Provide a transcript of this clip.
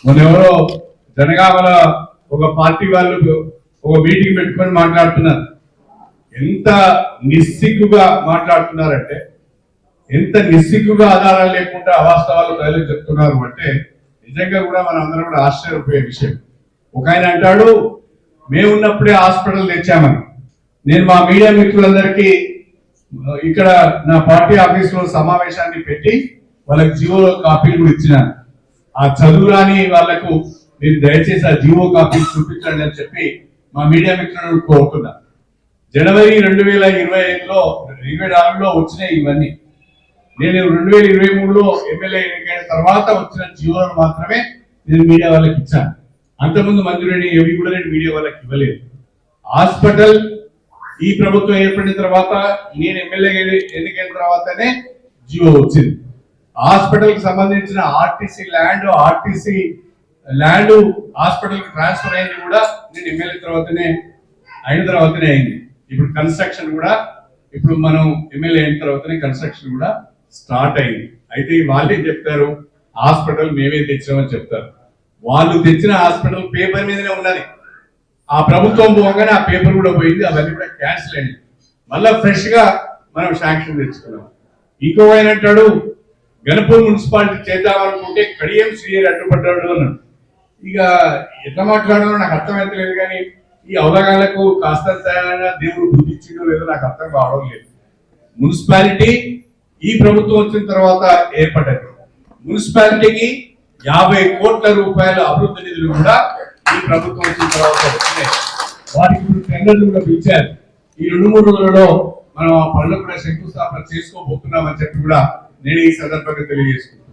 మన ఎవరో జనగామల ఒక పార్టీ వాళ్ళు ఒక మీటింగ్ పెట్టుకొని మాట్లాడుతున్నారు. ఎంత నిస్సిగ్గుగా మాట్లాడుతున్నారంటే, ఎంత నిస్సిగ్గుగా ఆధారాలు లేకుండా అవాస్తవాలు ప్రజలకు చెప్తున్నారు అంటే నిజంగా కూడా మనం అందరం కూడా ఆశ్చర్యపోయే విషయం. ఒక ఆయన అంటాడు, మేమున్నప్పుడే హాస్పిటల్ తెచ్చామని. నేను మా మీడియా మిత్రులందరికీ ఇక్కడ నా పార్టీ ఆఫీసులో సమావేశాన్ని పెట్టి వాళ్ళకి జీవో కాపీలు కూడా ఇచ్చినాను. ఆ చదువురాని వాళ్లకు మీరు దయచేసి ఆ జీవో కాపీలు చూపించండి అని చెప్పి మా మీడియా మిత్రులను కోరుతున్నా. జనవరి 2025లో 24లో వచ్చినాయి ఇవన్నీ. నేను 2023లో ఎమ్మెల్యే ఎన్నికైన తర్వాత వచ్చిన జీవోలను మాత్రమే నేను మీడియా వాళ్ళకి ఇచ్చాను. అంతకుముందు మంజూరైన ఏవి కూడా నేను మీడియా వాళ్ళకి ఇవ్వలేదు. హాస్పిటల్ ఈ ప్రభుత్వం ఏర్పడిన తర్వాత, నేను ఎమ్మెల్యే ఎన్నికైన తర్వాతనే జియో వచ్చింది. హాస్పిటల్ కి సంబంధించిన ఆర్టీసీ ల్యాండ్ హాస్పిటల్ కి ట్రాన్స్ఫర్ అయింది కూడా నేను ఎమ్మెల్యే తర్వాతనే అయింది. ఇప్పుడు కన్స్ట్రక్షన్ కూడా ఇప్పుడు మనం ఎమ్మెల్యే అయిన తర్వాతనే కన్స్ట్రక్షన్ కూడా స్టార్ట్ అయింది. అయితే వాళ్ళే చెప్తారు హాస్పిటల్ మేమే తెచ్చామని చెప్తారు. వాళ్ళు తెచ్చిన హాస్పిటల్ పేపర్ మీదనే ఉన్నది. ఆ ప్రభుత్వం పోగానే ఆ పేపర్ కూడా పోయింది, అవన్నీ కూడా క్యాన్సిల్ అయింది. మళ్ళా ఫ్రెష్ గా మనం శాంక్షన్ తెచ్చుకున్నాం. ఇంకో ఆయన అంటాడు, గణపూర్ మున్సిపాలిటీ చేద్దామనుకుంటే కడియం శ్రీయర్ అడ్డుపడ్డాడు అన్నాడు. ఇక ఎట్లా మాట్లాడాలో నాకు అర్థమైతలేదు, కానీ ఈ అవగాహనకు కాస్త దేవుడు బుద్ధిచ్చిందో లేదో నాకు అర్థం కావడం లేదు. మున్సిపాలిటీ ఈ ప్రభుత్వం వచ్చిన తర్వాత ఏర్పడ్డది. మున్సిపాలిటీకి 50 కోట్ల రూపాయల అభివృద్ధి నిధులు కూడా ఈ ప్రభుత్వం వచ్చిన తర్వాత వచ్చినాయి. వాటికి ఇప్పుడు టెండర్లు కూడా పిలిచారు. ఈ 2-3 రోజులలో మనం ఆ పనులు కూడా శంకుస్థాపన చేసుకోబోతున్నామని చెప్పి కూడా నేను ఈ సందర్భంగా తెలియజేసుకుంటున్నాను.